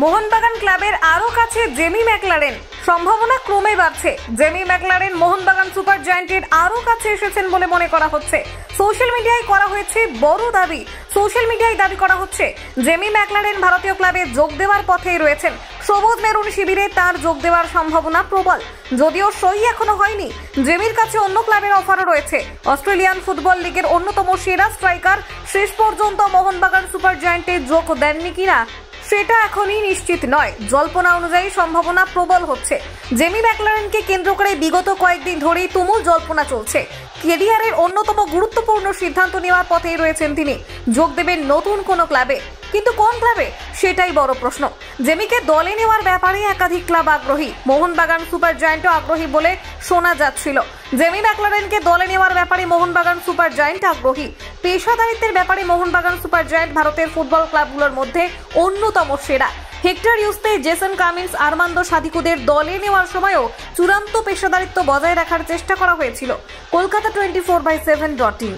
মোহনবাগান ক্লাবের আরো কাছে জেমি ম্যাকলারেন, সম্ভাবনা ক্রমে বাড়ছে। জেমি ম্যাকলারেন মোহনবাগান সুপার জায়ান্টের আরো কাছে এসেছেন বলে মনে করা হচ্ছে। সোশ্যাল মিডিয়ায় করা হয়েছে বড় দাবি। সোশ্যাল মিডিয়ায় দাবি করা হচ্ছে জেমি ম্যাকলারেন ভারতীয় ক্লাবে যোগ দেওয়ার পথেই রয়েছেন। সবুজ মেরুন শিবিরে তার যোগ দেওয়ার সম্ভাবনা প্রবল। যদিও সই এখনো হয়নি, জেমির কাছে অন্য ক্লাবের অফারও রয়েছে। অস্ট্রেলিয়ান ফুটবল লিগের অন্যতম সেরা স্ট্রাইকার শেষ পর্যন্ত মোহনবাগান সুপার জায়ান্টে যোগ দেননি কিনা সেটা এখনই নিশ্চিত নয়। জল্পনা অনুযায়ী সম্ভাবনা প্রবল হচ্ছে। জেমি ম্যাকলারেনকে কেন্দ্র করে বিগত কয়েকদিন ধরেই তুমুল জল্পনা চলছে। ক্যারিয়ারের অন্যতম গুরুত্বপূর্ণ সিদ্ধান্ত নেওয়ার পথেই রয়েছেন তিনি। যোগ দেবেন নতুন কোনো ক্লাবে, কিন্তু কোন ক্লাবে সেটাই বড় প্রশ্ন। জেমিকে দলে নেওয়ার ব্যাপারে একাধিক ক্লাব আগ্রহী। মোহনবাগান সুপার জায়ান্টও আগ্রহী বলে শোনা যাচ্ছিল। জেমি ম্যাকলারেনকে দলে নেওয়ার ব্যাপারে মোহনবাগান সুপার জায়ান্ট আগ্রহী। পেশাদারিত্বের ব্যাপারে মোহনবাগান সুপার জায়ান্ট ভারতের ফুটবল ক্লাবগুলোর মধ্যে অন্যতম সেরা। Hector Yuste, Jason Cummings, Armando সাদিকুদের দলে নেওয়ার সময়ও চূড়ান্ত পেশাদারিত্ব বজায় রাখার চেষ্টা করা হয়েছিল। কলকাতা 24/7.in।